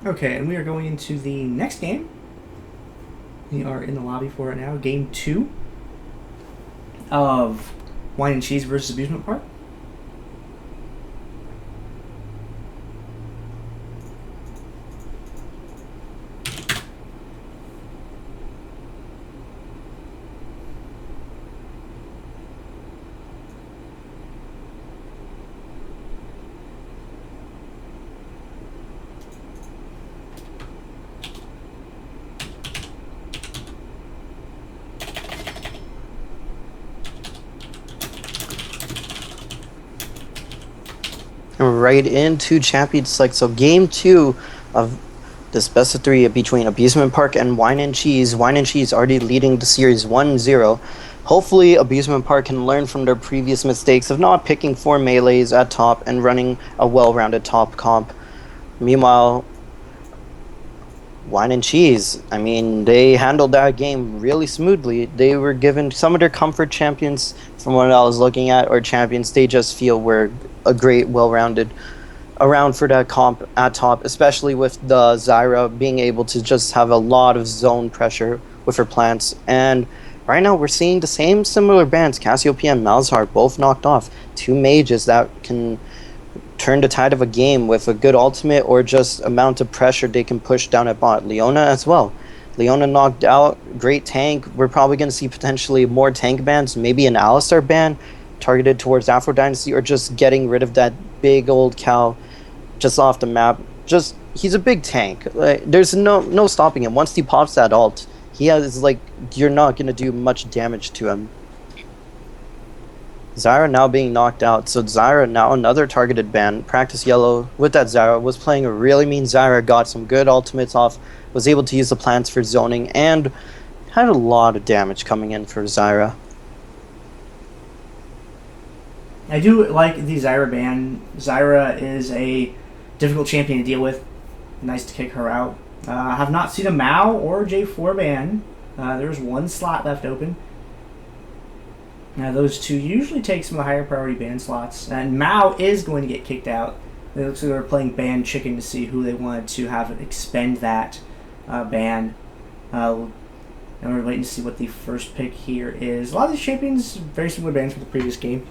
Okay, and we are going into the next game. We are in the lobby for it now. Game 2 of Wine and Cheese versus Abusement Park. Right into Champions Select. So game 2 of this best of 3 between Abusement Park and Wine and Cheese. Wine and Cheese already leading the series 1-0. Hopefully Abusement Park can learn from their previous mistakes of not picking 4 melees at top and running a well-rounded top comp. Meanwhile, Wine and Cheese, I mean, they handled that game really smoothly. They were given some of their comfort champions from what I was looking at, or champions they just feel were a great, well-rounded around for that comp at top, especially with the Zyra being able to just have a lot of zone pressure with her plants. And right now we're seeing the same similar bans, Cassiopeia and Malzahar, both knocked off. 2 mages that can turn the tide of a game with a good ultimate or just amount of pressure they can push down at bot. Leona as well. Leona knocked out, great tank. We're probably going to see potentially more tank bans, maybe an Alistar ban targeted towards Afro Dynasty, or just getting rid of that big old cow just off the map. Just, he's a big tank. Like, there's no stopping him. Once he pops that ult, he has, like, you're not going to do much damage to him. Zyra now being knocked out, so Zyra now another targeted ban. Practice Yellow with that Zyra was playing a really mean Zyra, got some good ultimates off, was able to use the plants for zoning, and had a lot of damage coming in for Zyra. I do like the Zyra ban. Zyra is a difficult champion to deal with. Nice to kick her out. I have not seen a Mao or J4 ban. There's one slot left open. Now those two usually take some of the higher priority ban slots, and Mao is going to get kicked out. It looks like they're playing ban chicken to see who they wanted to have expend that ban. And we're waiting to see what the first pick here is. A lot of these champions, very similar bans from the previous game.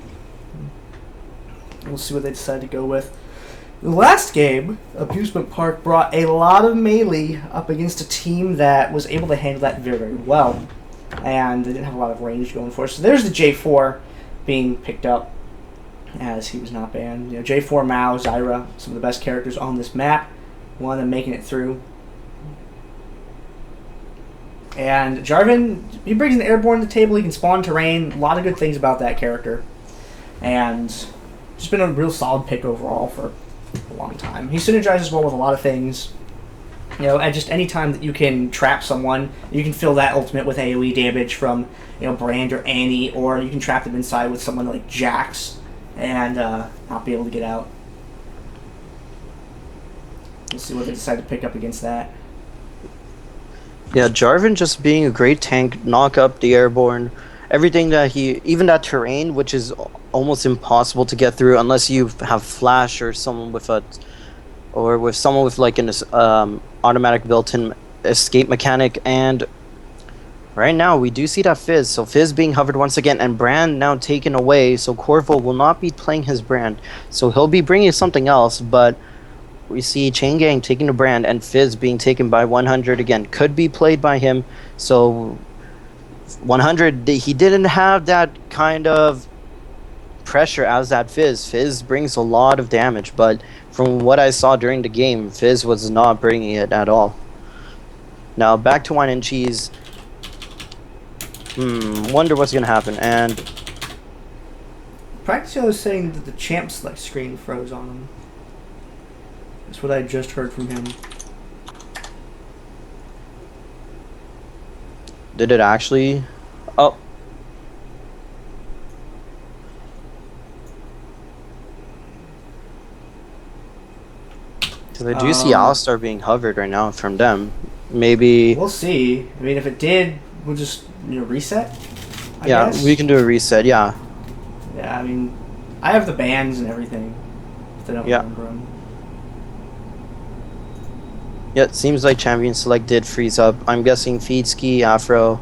We'll see what they decide to go with. The last game, Abusement Park brought a lot of melee up against a team that was able to handle that very, very well. And they didn't have a lot of range going for it. So there's the J4 being picked up as he was not banned. You know, J4, Mao, Zyra, some of the best characters on this map. One of them making it through. And Jarvan, he brings an airborne to the table. He can spawn terrain. A lot of good things about that character. And just been a real solid pick overall for a long time. He synergizes well with a lot of things. You know, at just any time that you can trap someone, you can fill that ultimate with AoE damage from, you know, Brand or Annie, or you can trap them inside with someone like Jax and not be able to get out. We'll see what they decide to pick up against that. Yeah, Jarvan just being a great tank, knock up the airborne, everything that even that terrain, which is almost impossible to get through unless you have flash or someone with like an automatic built-in escape mechanic. And right now we do see that Fizz, so Fizz being hovered once again, and Brand now taken away, so Corvo will not be playing his Brand, so he'll be bringing something else. But we see Chain Gang taking the Brand and Fizz being taken by 100 again, could be played by him. So 100, he didn't have that kind of pressure as that Fizz. Fizz brings a lot of damage, but from what I saw during the game, Fizz was not bringing it at all. Now back to Wine and Cheese. Wonder what's gonna happen. And Practice was saying that the champ select screen froze on him. That's what I just heard from him. did it actually? Oh. Because I do see Alistar being hovered right now from them. Maybe. We'll see. I mean, if it did, we'll just reset. I guess. We can do a reset. Yeah. Yeah, I mean, I have the bans and everything. If they don't remember them. Yeah, it seems like Champion Select did freeze up. I'm guessing Feedski, Afro,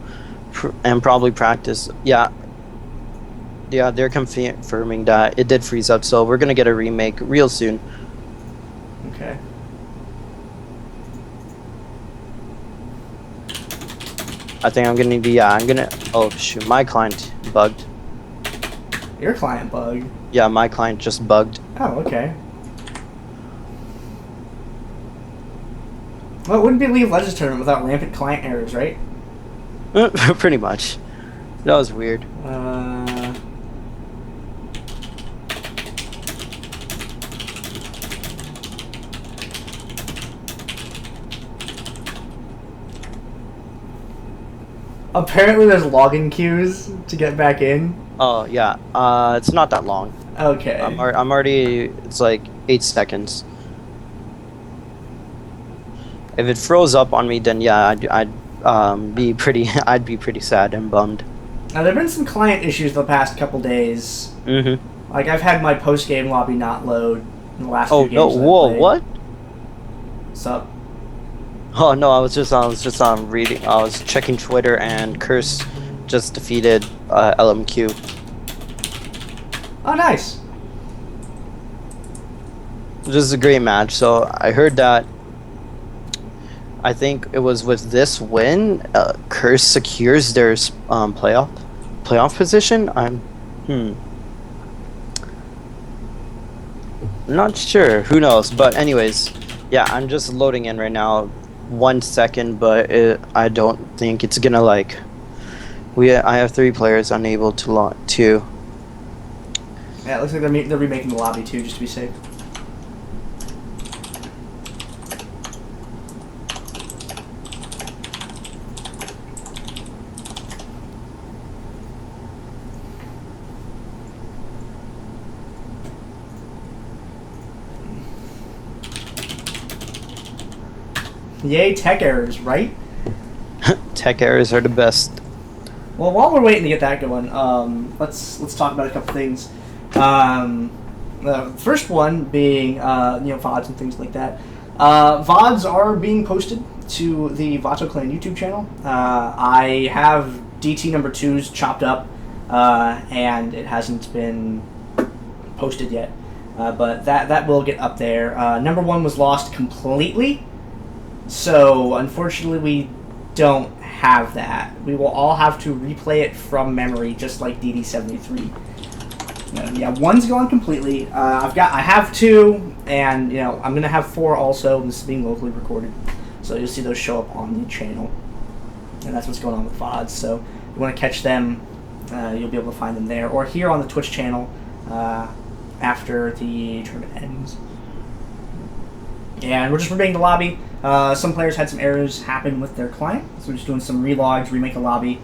and probably Practice. Yeah, they're confirming that it did freeze up, so we're gonna get a remake real soon. Okay. I think I'm gonna be. Yeah, I'm gonna. Oh shoot, my client bugged. Your client bugged. Yeah, my client just bugged. Oh, okay. Well, it wouldn't be League of Legends tournament without rampant client errors, right? Pretty much. That was weird. Apparently, there's login queues to get back in. Oh yeah. It's not that long. Okay. I'm already. It's like 8 seconds. If it froze up on me, then yeah, I'd be pretty. I'd be pretty sad and bummed. Now there've been some client issues the past couple days. Mm-hmm. Like I've had my post game lobby not load in the last few games. Oh no! Whoa! What? What's up? Oh no! I was just reading. I was checking Twitter, and Curse just defeated LMQ. Oh, nice. This is a great match. So I heard that. I think it was with this win, Curse secures their playoff position. I'm not sure. Who knows? But anyways, yeah, I'm just loading in right now. 1 second, but I don't think it's gonna like. I have 3 players unable to. Yeah, it looks like they're remaking the lobby too, just to be safe. Yay, tech errors, right? Tech errors are the best. Well, while we're waiting to get that going, let's talk about a couple things. The first one being VODs and things like that. VODs are being posted to the Vato Clan YouTube channel. I have DT number 2's chopped up, and it hasn't been posted yet. But that will get up there. Number 1 was lost completely. So, unfortunately, we don't have that. We will all have to replay it from memory, just like DD73. Yeah, 1's gone completely. I have 2, and I'm gonna have 4 also. This is being locally recorded, so you'll see those show up on the channel, and that's what's going on with VODs. So, if you want to catch them, you'll be able to find them there, or here on the Twitch channel after the tournament ends. And we're just remaking the lobby. Some players had some errors happen with their client, so we're just doing some relogs, remake a lobby,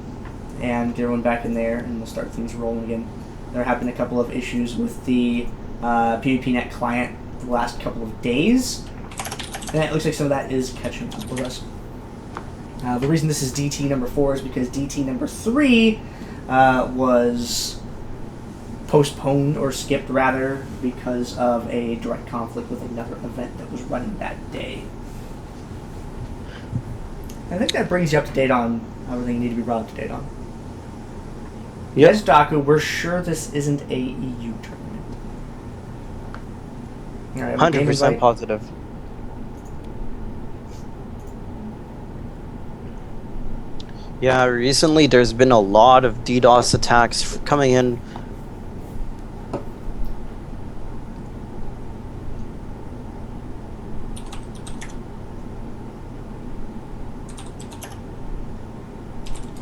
and get everyone back in there, and we'll start things rolling again. There have been a couple of issues with the PvPnet client the last couple of days, and it looks like some of that is catching up with us. The reason this is DT number 4 is because DT number 3 was postponed, or skipped rather, because of a direct conflict with another event that was running that day. I think that brings you up to date on everything you need to be brought up to date on. Yep. Yes, Daku, we're sure this isn't a EU tournament. All right, 100% positive. Yeah, recently there's been a lot of DDoS attacks coming in.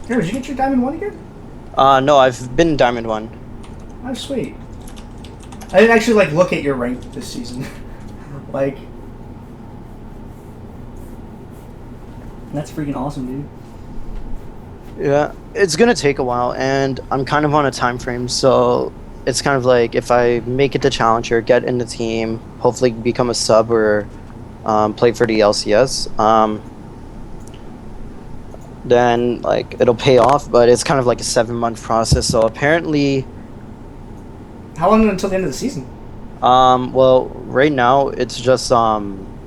Here, did you get your Diamond 1 again? No, I've been Diamond 1. Oh, sweet. I didn't actually, look at your rank this season. That's freaking awesome, dude. Yeah, it's gonna take a while, and I'm kind of on a time frame, so it's kind of like if I make it to Challenger, get in the team, hopefully become a sub or play for the LCS, then it'll pay off, but it's kind of like a 7-month process. So apparently, how long until the end of the season? well, right now it's just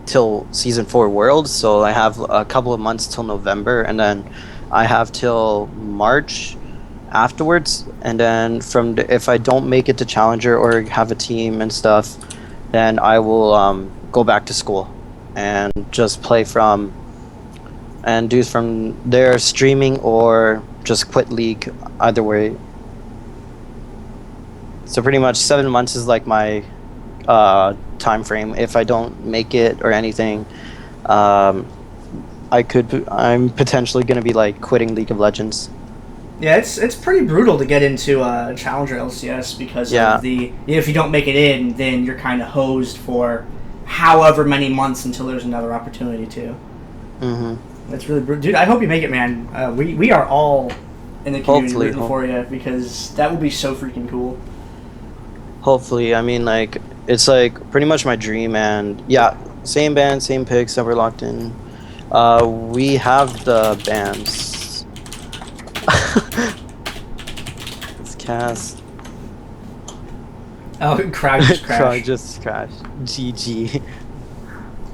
till Season 4 Worlds, so I have a couple of months till November, and then I have till March afterwards, and then if I don't make it to Challenger or have a team and stuff, then I will go back to school and just play and do from there streaming or just quit League, either way. So pretty much 7 months is like my time frame. If I don't make it or anything, I'm potentially going to be like quitting League of Legends. Yeah, it's pretty brutal to get into Challenger LCS because of if you don't make it in, then you're kind of hosed for however many months until there's another opportunity to. That's really brutal. Dude, I hope you make it, man. We are all in the community rooting for you because that would be so freaking cool. Hopefully. I mean, like, it's like pretty much my dream, and yeah, same band, same picks that we're locked in. We have the bands. It's cast. Oh, crowd just crashed. Crowd just crashed. GG.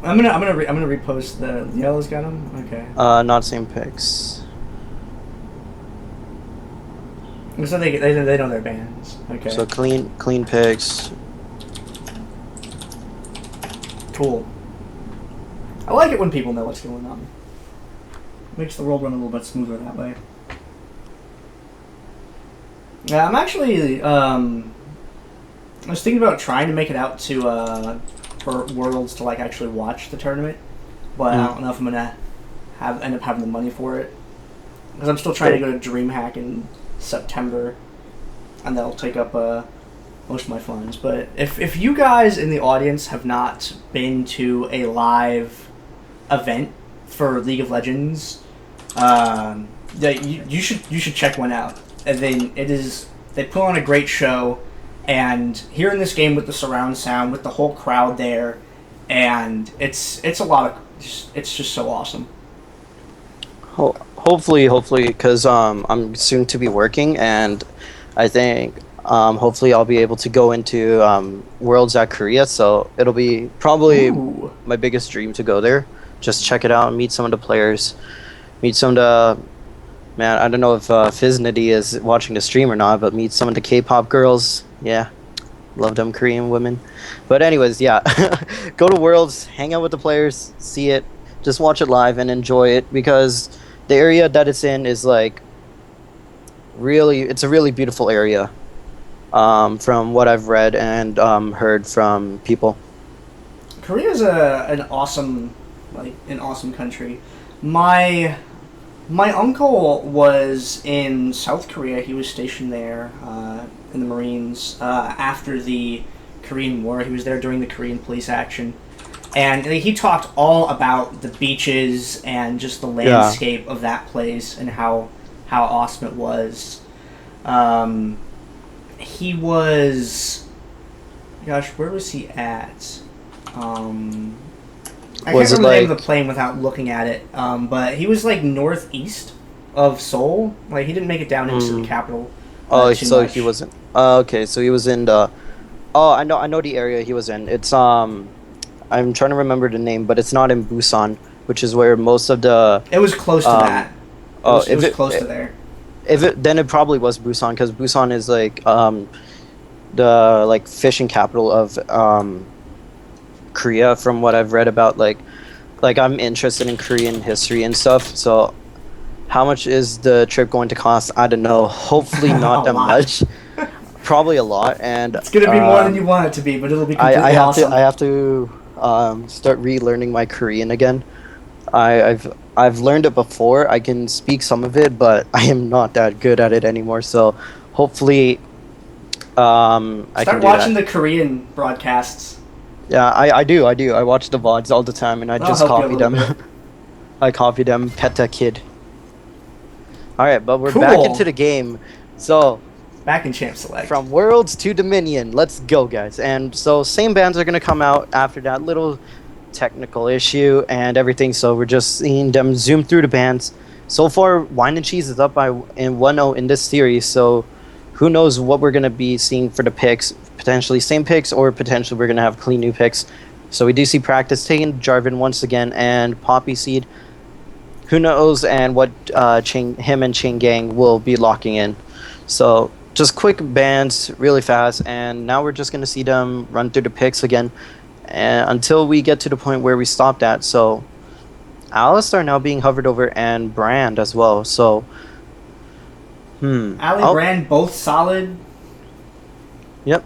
I'm gonna repost the yellow's got him. Okay. Not same picks. So they know their bands. Okay. So clean picks. Cool. I like it when people know what's going on. Makes the world run a little bit smoother that way. Yeah, I'm actually I was thinking about trying to make it out to for Worlds to like actually watch the tournament, but I don't know if I'm gonna end up having the money for it because I'm still trying to go to DreamHack in September, and that'll take up most of my funds. But if you guys in the audience have not been to a live event for League of Legends, you should check one out. And then they put on a great show, and hearing this game with the surround sound, with the whole crowd there, and it's a lot of it's just so awesome. Hopefully, because I'm soon to be working, and I think hopefully I'll be able to go into Worlds at Korea, so it'll be probably my biggest dream to go there. Just check it out and meet some of the players, meet some of the... Man, I don't know if Fiznity is watching the stream or not, but meet some of the K-pop girls. Yeah, love them Korean women. But anyways, yeah, go to Worlds, hang out with the players, see it, just watch it live and enjoy it, because the area that it's in is like it's a really beautiful area, from what I've read and heard from people. Korea's an awesome country. My uncle was in South Korea. He was stationed there in the Marines after the Korean War. He was there during the Korean police action. And he talked all about the beaches and just the landscape of that place and how awesome it was. He was... Gosh, where was he at? I can't remember the name of the plane without looking at it, but he was like northeast of Seoul. Like he didn't make it down into the capital. So he wasn't. Okay, so he was in the. Oh, I know the area he was in. It's I'm trying to remember the name, but it's not in Busan, which is where most of the. It was close to that. It was close to there. Then it probably was Busan, because Busan is like the like fishing capital of Korea, from what I've read about. Like I'm interested in Korean history and stuff, so how much is the trip going to cost? I don't know. Hopefully not that much. Probably a lot, and it's gonna be more than you want it to be, but it'll be completely awesome. I have to start relearning my Korean again. I've learned it before. I can speak some of it, but I am not that good at it anymore. So hopefully, I can start watching the Korean broadcasts. Yeah, I do. I watch the VODs all the time, and I just copy them. I copy them. Peta Kid. All right, but we're back into the game. So back in Champ Select. From Worlds to Dominion. Let's go, guys. And so same bands are going to come out after that little technical issue and everything. So we're just seeing them zoom through the bands. So far, Whine and Cheese is up by 1-0 in this series. So who knows what we're going to be seeing for the picks. Potentially same picks, or potentially we're going to have clean new picks. So we do see Practice taking Jarvan once again, and Poppy Seed. Who knows and what him and Chain Gang will be locking in. So just quick bans really fast, and now we're just going to see them run through the picks again until we get to the point where we stopped at. So Alistar now being hovered over, and Brand as well. So Ali, Brand, both solid. Yep.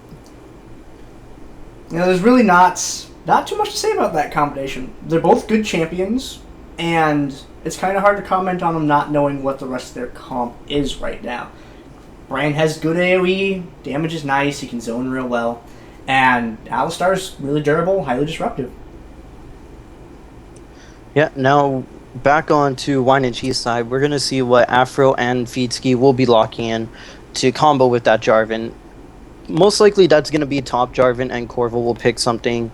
There's really not too much to say about that combination. They're both good champions, and it's kind of hard to comment on them not knowing what the rest of their comp is right now. Brand has good AoE, damage is nice, he can zone real well, and Alistar's really durable, highly disruptive. Yeah, now back on to Wine and Cheese side, we're going to see what Afro and Feedski will be locking in to combo with that Jarvan. Most likely that's going to be top Jarvan, and Corval will pick something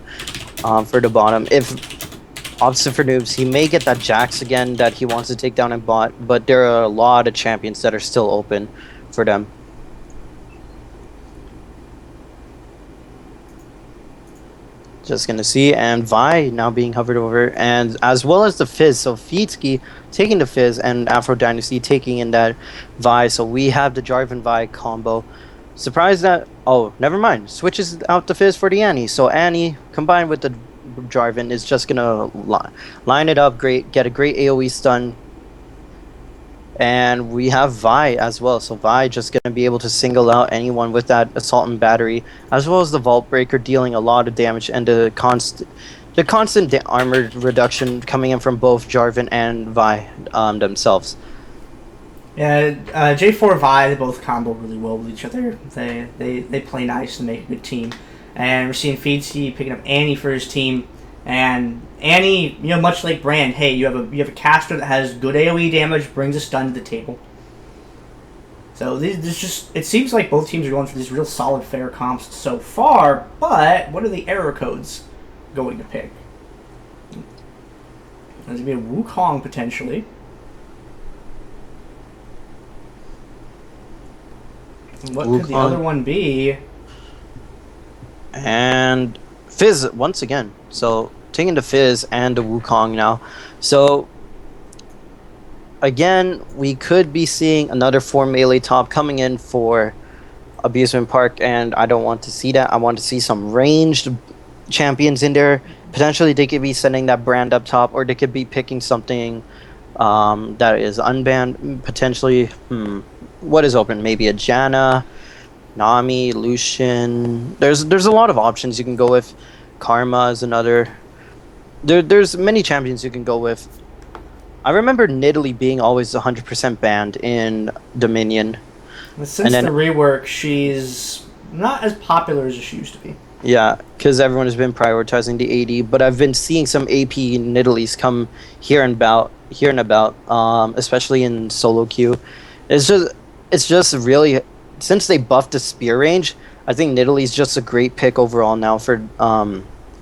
for the bottom. If opposite for Noobs, he may get that Jax again that he wants to take down in bot, but there are a lot of champions that are still open for them. Just gonna see, and Vi now being hovered over, and as well as the Fizz. So Feedski taking the Fizz, and Afro Dynasty taking in that Vi. So we have the Jarvan Vi combo. Surprised that, oh, never mind. Switches out the Fizz for the Annie. So Annie combined with the Jarvan is just gonna line it up great, get a great AoE stun. And we have Vi as well. So Vi just gonna be able to single out anyone with that Assault and Battery, as well as the Vault Breaker, dealing a lot of damage, and the constant armor reduction coming in from both Jarvan and Vi themselves. Yeah, J4 Vi, they both combo really well with each other. They play nice and make a good team. And we're seeing Feedski picking up Annie for his team. And Annie, much like Brand, hey, you have a caster that has good AoE damage, brings a stun to the table. So it seems like both teams are going for these real solid, fair comps so far. But what are the error codes going to pick? There's going to be a Wukong potentially. And what could the other one be? And Fizz once again. So taking the Fizz and the Wukong now. So again, we could be seeing another 4 melee top coming in for Abusement Park, and I don't want to see that. I want to see some ranged champions in there. Potentially they could be sending that Brand up top, or they could be picking something that is unbanned. Potentially, what is open? Maybe a Janna, Nami, Lucian. There's a lot of options you can go with. Karma is another. There's many champions you can go with. I remember Nidalee being always 100% banned in Dominion. Since the rework, she's not as popular as she used to be. Yeah, because everyone has been prioritizing the AD, but I've been seeing some AP Nidalees come here and about, especially in solo queue. It's just really, since they buffed the spear range, I think Nidalee's just a great pick overall now for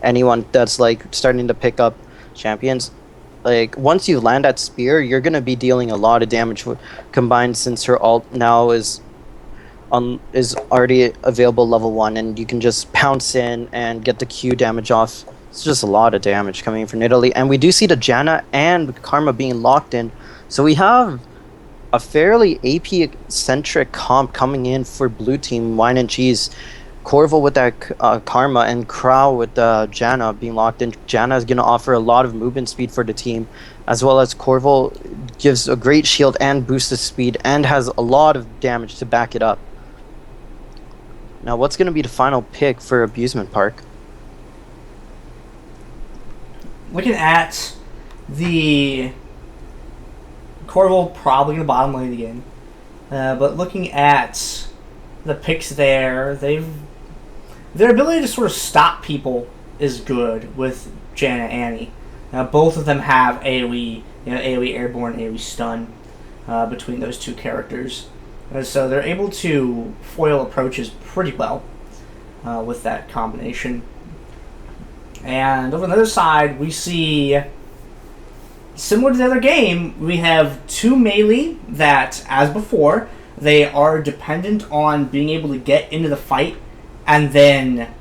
anyone that's like starting to pick up champions. Like once you land that spear, you're gonna be dealing a lot of damage combined, since her ult now is already available level 1, and you can just pounce in and get the Q damage off. It's just a lot of damage coming in for Nidalee, and we do see the Janna and Karma being locked in. So we have a fairly AP-centric comp coming in for blue team. Wine and Cheese, Corval with that Karma, and Crow with the Janna being locked in. Janna is going to offer a lot of movement speed for the team, as well as Corval gives a great shield and boosted speed, and has a lot of damage to back it up. Now, what's going to be the final pick for Abusement Park? Looking at the Corval, probably going to bottom lane again. But looking at the picks there, their ability to sort of stop people is good with Janna and Annie. Both of them have AoE, AoE airborne, AoE stun between those two characters. So they're able to foil approaches pretty well with that combination. And over on the other side, we see, similar to the other game, we have two melee that, as before, they are dependent on being able to get into the fight and then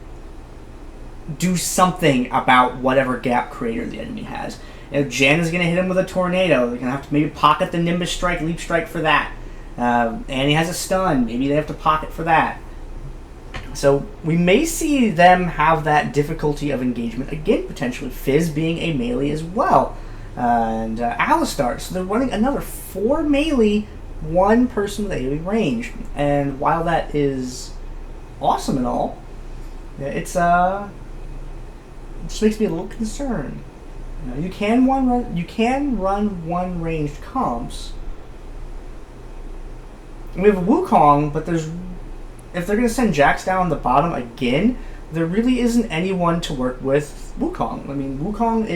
do something about whatever gap creator the enemy has. If Jan is going to hit him with a tornado, they're going to have to maybe pocket the Nimbus Strike, Leap Strike for that. And he has a stun, maybe they have to pocket for that. So we may see them have that difficulty of engagement again, potentially. Fizz being a melee as well. And Alistar. So they're running another 4 melee, 1 person with AoE range. And while that is awesome and all, it just makes me a little concerned. You can run 1 ranged comps. We have Wukong, but if they're going to send Jax down on the bottom again, there really isn't anyone to work with Wukong. I mean, Wukong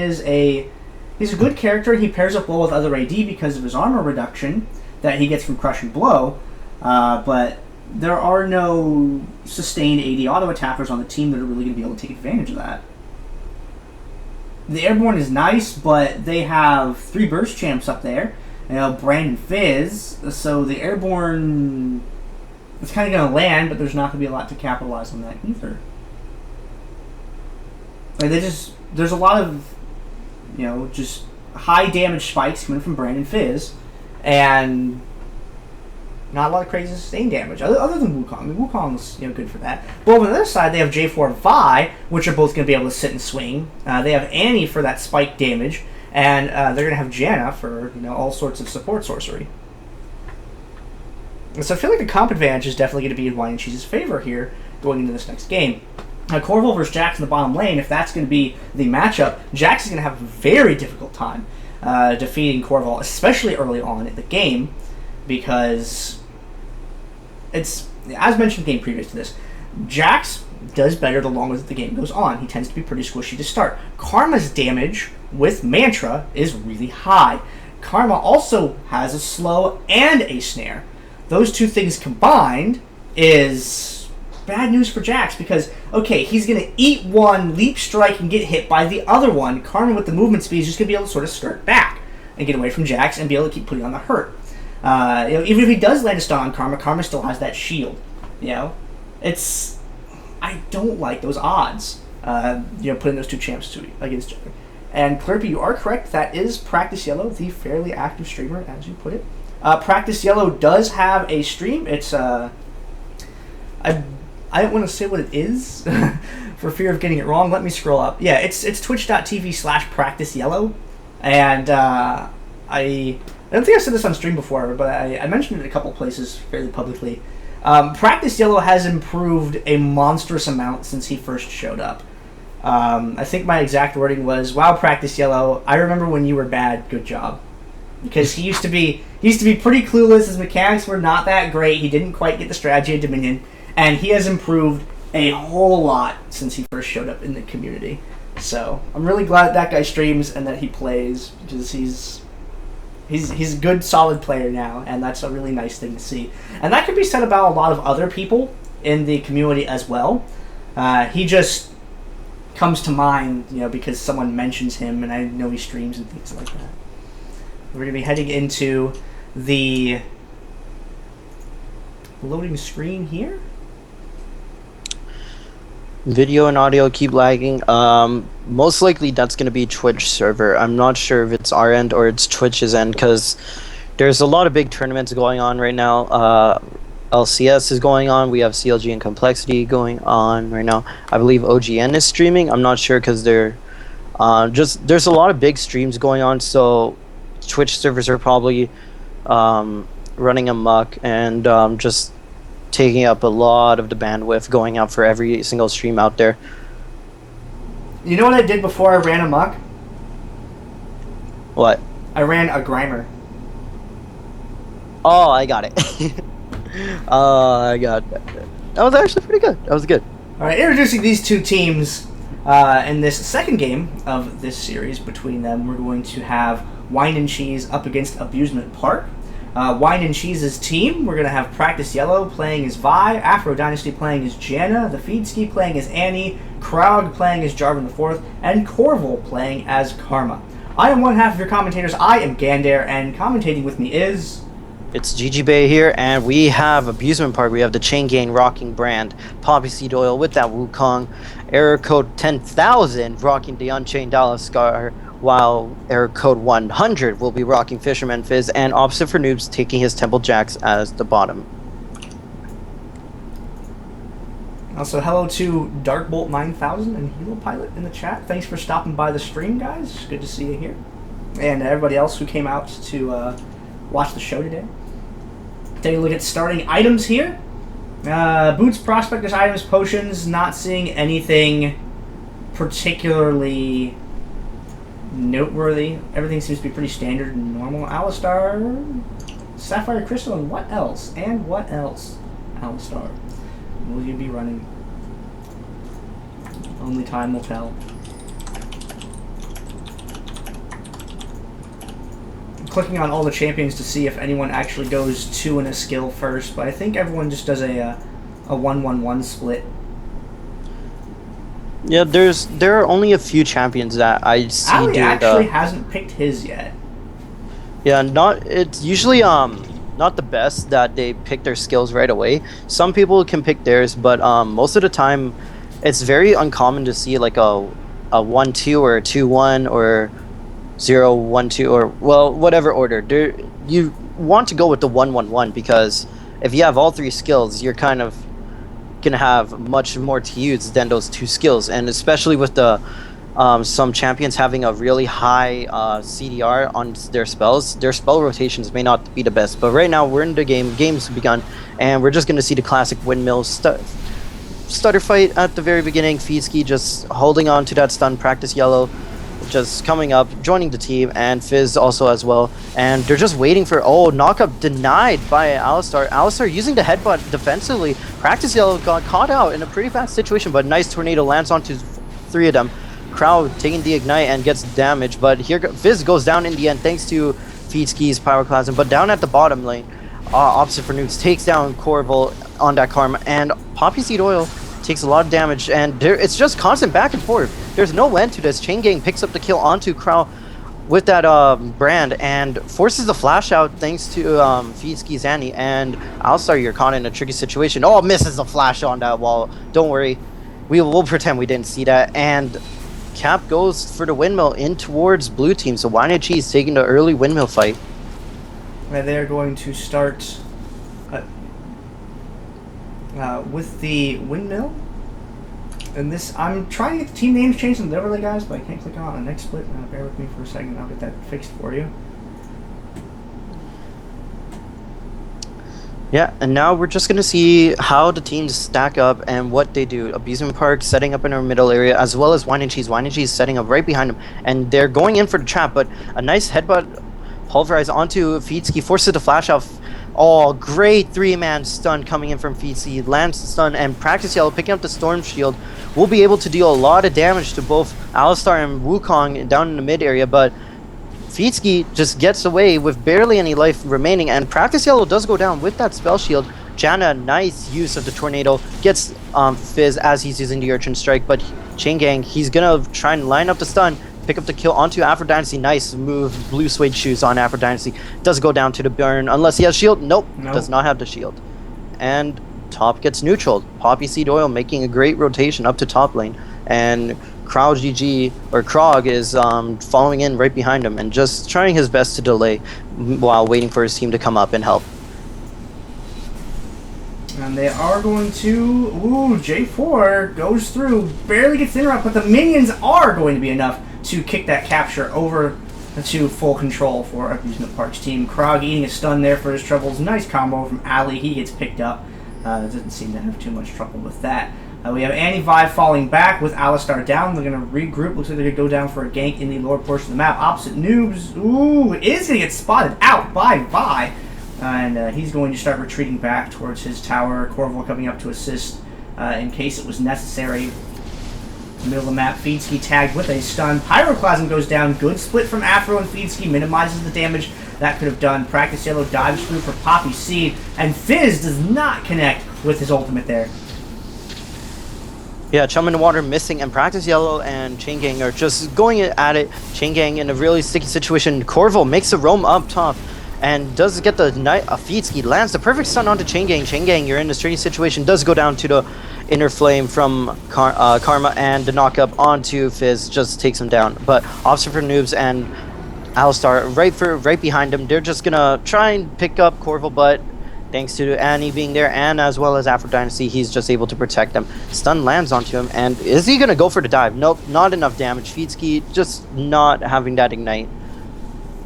he's a good character. He pairs up well with other AD because of his armor reduction that he gets from Crushing Blow, but there are no sustained AD auto attackers on the team that are really going to be able to take advantage of that. The Airborne is nice, but they have 3 burst champs up there. Brand and Fizz, so the Airborne is kind of going to land, but there's not going to be a lot to capitalize on that either. There's a lot of, just high damage spikes coming from Brand and Fizz, and not a lot of crazy sustained damage, other than Wukong. I mean, Wukong's good for that. But on the other side, they have J4 and Vi, which are both going to be able to sit and swing. They have Annie for that spike damage, and they're going to have Janna for all sorts of support sorcery. And so I feel like the comp advantage is definitely going to be in Whine and Cheese's favor here going into this next game. Corval versus Jax in the bottom lane, if that's going to be the matchup, Jax is going to have a very difficult time defeating Corval, especially early on in the game, because it's, as mentioned in the game previous to this, Jax does better the longer that the game goes on. He tends to be pretty squishy to start. Karma's damage with Mantra is really high. Karma also has a slow and a snare. Those 2 things combined is bad news for Jax because, okay, he's going to eat 1, leap strike, and get hit by the other one. Karma with the movement speed is just going to be able to sort of skirt back and get away from Jax and be able to keep putting on the hurt. Even if he does land a stun on Karma, Karma still has that shield. I don't like those odds. Putting those 2 champs against each other. And Clerpy, you are correct. That is Practice Yellow, the fairly active streamer, as you put it. Practice Yellow does have a stream. It's I don't want to say what it is for fear of getting it wrong. Let me scroll up. Yeah, it's twitch.tv/PracticeYellow, and I don't think I said this on stream before, but I mentioned it a couple places fairly publicly. Practice Yellow has improved a monstrous amount since he first showed up. I think my exact wording was, "Wow, Practice Yellow, I remember when you were bad. Good job." Because he used to be pretty clueless. His mechanics were not that great. He didn't quite get the strategy of Dominion, and he has improved a whole lot since he first showed up in the community. So I'm really glad that guy streams and that he plays, because he's a good, solid player now, and that's a really nice thing to see. And that could be said about a lot of other people in the community as well. He just comes to mind, because someone mentions him, and I know he streams and things like that. We're going to be heading into the loading screen here. Video and audio keep lagging. Most likely that's going to be Twitch server. I'm not sure if it's our end or it's Twitch's end, because there's a lot of big tournaments going on right now. LCS is going on. We have CLG and Complexity going on right now. I believe OGN is streaming. I'm not sure because there's a lot of big streams going on, so Twitch servers are probably running amok and just taking up a lot of the bandwidth going out for every single stream out there. You know what I did before I ran amok? What? I ran a Grimer. Oh, I got it. I got that. That was actually pretty good. That was good. All right, introducing these 2 teams in this second game of this series between them, we're going to have Whine and Cheese up against Abusement Park. Whine and Cheese's team, we're going to have Practice Yellow playing as Vi, Afro Dynasty playing as Janna, the Feedski playing as Annie, Krog playing as Jarvan IV, and Corval playing as Karma. I am one half of your commentators. I am Gander, and commentating with me is... It's GG Bay here, and we have Abusement Park. We have the Chain Gang rocking Brand, Poppy Seed Oil with that Wukong, error code 10,000 rocking the Unchained Alistar, while error code 100 will be rocking Fisherman Fizz, and Opposite for Noobs taking his Temple Jacks as the bottom. Also, hello to Darkbolt 9000 and Helo Pilot in the chat. Thanks for stopping by the stream, guys. Good to see you here. And everybody else who came out to watch the show today. Take a look at starting items here. Boots, Prospectors, items, potions. Not seeing anything particularly noteworthy. Everything seems to be pretty standard and normal. Alistar, Sapphire Crystal, and what else? And what else? Alistar. Will you be running? Only time will tell. I'm clicking on all the champions to see if anyone actually goes 2 in a skill first, but I think everyone just does a 1-1-1 split. Yeah, there are only a few champions that I see Ali doing actually hasn't picked his yet. Yeah, it's usually not the best that they pick their skills right away. Some people can pick theirs, but most of the time it's very uncommon to see like a 1-2 or a 2-1 or 0-1-2 or, well, whatever order. You want to go with the 1-1-1 because if you have all 3 skills, you're kind of gonna have much more to use than those 2 skills, and especially with the some champions having a really high CDR on their spells, their spell rotations may not be the best. But right now we're in the game's begun, and we're just going to see the classic windmill stutter fight at the very beginning. Feedsky just holding on to that stun, Practice Yellow just coming up, joining the team, and Fizz also as well. And they're just waiting for, knockup denied by Alistar. Alistar using the headbutt defensively. Practice Yellow got caught out in a pretty bad situation, but nice tornado lands onto 3 of them. Crowd taking the ignite and gets damaged, but here Fizz goes down in the end thanks to Feedsky's Pyroclasm. But down at the bottom lane, Opposite for Noobs takes down Corval on that Karma, and Poppy Seed Oil takes a lot of damage, and it's just constant back and forth. There's no end to this. Chain Gang picks up the kill onto Crow with that Brand and forces the flash out thanks to Feedsky's Annie, and Alistar, you're caught in a tricky situation. Oh, misses the flash on that wall. Don't worry, we'll pretend we didn't see that. And Cap goes for the windmill in towards blue team, so Whine and Cheese taking the early windmill fight. And they're going to start with the windmill. And this, I'm trying to get the team names changed in the overlay, guys, but I can't click on the next split. Bear with me for a second, I'll get that fixed for you. Yeah, and now we're just going to see how the teams stack up and what they do. Abusement Park setting up in our middle area, as well as Whine and Cheese. Whine and Cheese setting up right behind them, and they're going in for the trap, but a nice headbutt pulverize onto Feedsky, forces the flash out. Oh, great 3-man stun coming in from Feedsky. Lands the stun, and Practice Yellow picking up the Storm Shield will be able to deal a lot of damage to both Alistar and Wukong down in the mid area, but Feedsky just gets away with barely any life remaining, and Practice Yellow does go down with that spell shield. Janna, nice use of the tornado, gets Fizz as he's using the Urchin Strike, but Chain Gang, he's gonna try and line up the stun, pick up the kill onto Aphrodite. Nice move, blue suede shoes on Aphrodite. Does go down to the burn, unless he has shield. Nope, does not have the shield. And top gets neutraled. Poppy Seed Oil making a great rotation up to top lane, and Krog is following in right behind him and just trying his best to delay while waiting for his team to come up and help. And they are going to... Ooh, J4 goes through, barely gets the interrupt, but the minions are going to be enough to kick that capture over to full control for Abusement Park's team. Krog eating a stun there for his troubles. Nice combo from Ali. He gets picked up. Doesn't seem to have too much trouble with that. We have Annie Vi falling back with Alistar down. They're going to regroup. Looks like they're going to go down for a gank in the lower portion of the map. Opposite Noobs. Ooh, is going to get spotted out by Vi. And he's going to start retreating back towards his tower. Corval coming up to assist in case it was necessary. In the middle of the map, Feedsky tagged with a stun. Pyroclasm goes down. Good split from Afro, and Feedsky minimizes the damage that could have done. Practice Yellow dives through for Poppy Seed, and Fizz does not connect with his ultimate there. Yeah, Chum in the Water missing, and Practice Yellow and Chain Gang are just going at it. Chain Gang in a really sticky situation. Corval makes a roam up top, and does get the Feetski lands the perfect stun onto Chain Gang. Chain Gang, you're in a strange situation, does go down to the Inner Flame from Karma, and the knockup onto Fizz just takes him down. But Officer for Noobs and Alistar right behind him. They're just gonna try and pick up Corval, but thanks to Annie being there and as well as Afro Dynasty, he's just able to protect them. Stun lands onto him, and is he gonna go for the dive? Nope, not enough damage. Feetski just not having that ignite.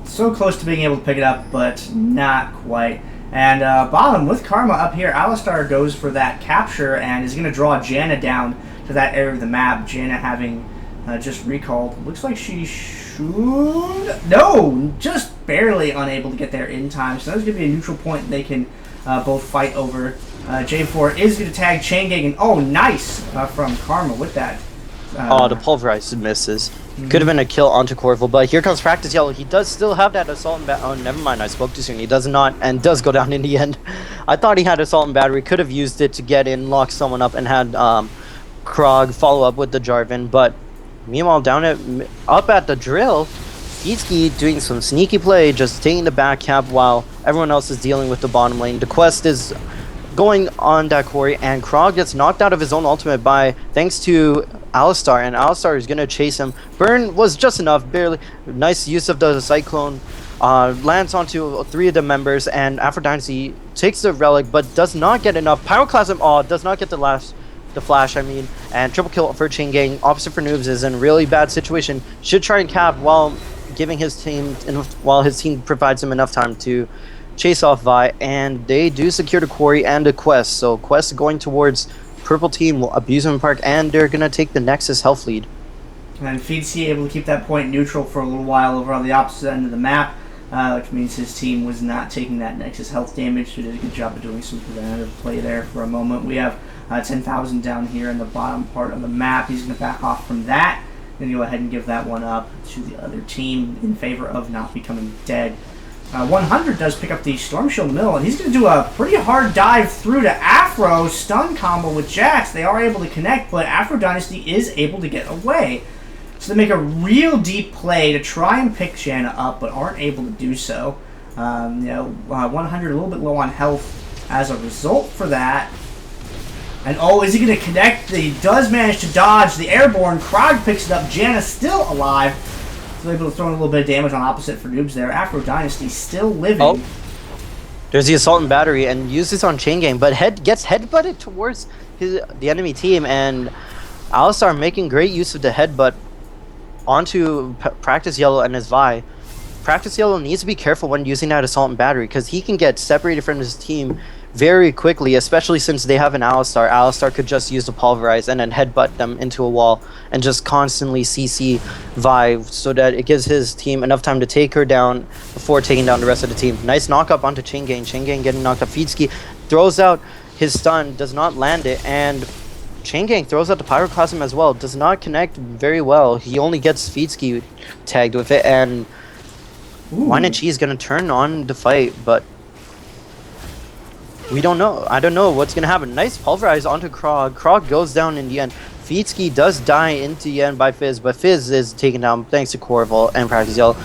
So close to being able to pick it up, but not quite. And bottom with Karma up here, Alistar goes for that capture and is going to draw Janna down to that area of the map. Janna having just recalled. Looks like she should... No! Just barely unable to get there in time. So that's going to be a neutral point they can both fight over. J4 is going to tag Chain Gang, and oh, nice from Karma with that. The pulverized misses. Could have been a kill onto Corval, but here comes Practice Yellow. He does still have that Assault and Battery. Oh, never mind, I spoke too soon. He does not, and does go down in the end. I thought he had Assault and Battery, could have used it to get in, lock someone up, and had Krog follow up with the Jarvan, but meanwhile, up at the drill, Feetski doing some sneaky play, just taking the back cap while everyone else is dealing with the bottom lane. The quest is going on that quarry, and Krog gets knocked out of his own ultimate thanks to Alistar, and Alistar is going to chase him. Burn was just enough, barely. Nice use of the Cyclone. Lands onto 3 of the members, and Aphrodite takes the relic, but does not get enough. Pyroclasm, does not get the flash, and triple kill for Chain Gang. Opposite for Noobs is in a really bad situation. Should try and cap while his team provides him enough time to chase off Vi, and they do secure the quarry and the quest. So quest going towards purple team, Abusement Park, and they're gonna take the Nexus health lead. And Feetski able to keep that point neutral for a little while over on the opposite end of the map, which means his team was not taking that Nexus health damage. So he did a good job of doing some preventative play there for a moment. We have 10,000 down here in the bottom part of the map. He's gonna back off from that. Gonna go ahead and give that one up to the other team in favor of not becoming dead. 100 does pick up the Storm Shield Mill, and he's going to do a pretty hard dive through to Afro, stun combo with Jax. They are able to connect, but Afro Dynasty is able to get away. So they make a real deep play to try and pick Janna up, but aren't able to do so. 100 a little bit low on health as a result for that. And is he going to connect? He does manage to dodge the airborne. Krog picks it up. Janna still alive. So able to throw in a little bit of damage on opposite for Noobs there. Afro Dynasty still living. There's the Assault and Battery, and uses on Chain Gang, but gets headbutted towards the enemy team, and Alistar making great use of the headbutt onto Practice Yellow and his Vi. Practice Yellow needs to be careful when using that Assault and Battery, because he can get separated from his team very quickly, especially since they have an Alistar. Alistar could just use the Pulverize and then headbutt them into a wall and just constantly CC Vi so that it gives his team enough time to take her down before taking down the rest of the team. Nice knock up onto Chain Gang. Chain Gang getting knocked up. Feetski throws out his stun, does not land it, and Chain Gang throws out the Pyroclasm as well. Does not connect very well. He only gets Feetski tagged with it, and Whine and Cheese gonna turn on the fight, but we don't know. I don't know what's gonna happen. Nice pulverize onto Krog. Krog goes down in the end. Feetski does die into the end by Fizz, but Fizz is taken down thanks to Corval and Practice Yellow.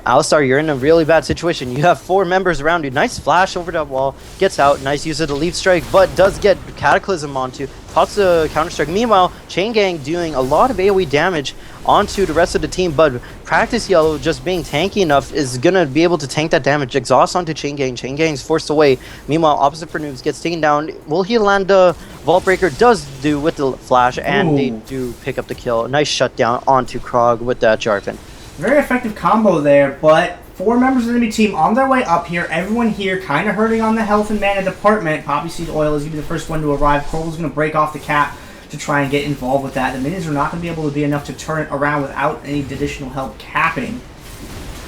Alistar, you're in a really bad situation. You have 4 members around you. Nice flash over that wall. Gets out. Nice use of the Leaf Strike, but does get Cataclysm onto. Pops the Counter Strike. Meanwhile, Chain Gang doing a lot of AoE damage onto the rest of the team, but Practice Yellow just being tanky enough is gonna be able to tank that damage. Exhaust onto Chain Gang. Chain Gang's forced away. Meanwhile, opposite for Noobs gets taken down. Will he land the Vault Breaker? Does do with the flash, and they do pick up the kill. Nice shutdown onto Krog with that Jarvan. Very effective combo there, but 4 members of the enemy team on their way up here. Everyone here kind of hurting on the health and mana department. Poppy Seed Oil is going to be the first one to arrive. Corval's going to break off the cap to try and get involved with that. The minions are not going to be able to be enough to turn it around without any additional help capping.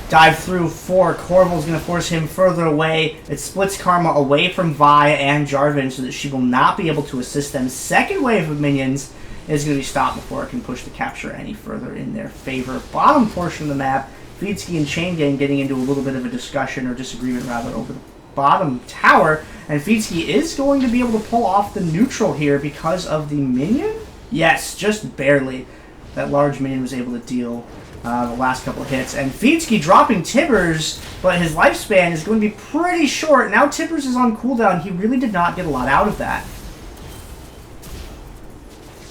Dive through for Corval's going to force him further away. It splits Karma away from Vi and Jarvan so that she will not be able to assist them. Second wave of minions is going to be stopped before it can push the capture any further in their favor. Bottom portion of the map, Feetski and Chain Gang getting into a little bit of a discussion, or disagreement rather, over the bottom tower, and Feetski is going to be able to pull off the neutral here because of the minion? Yes, just barely. that large minion was able to deal the last couple hits. And Feetsky dropping Tibbers, but his lifespan is going to be pretty short. Now Tibbers is on cooldown. He really did not get a lot out of that.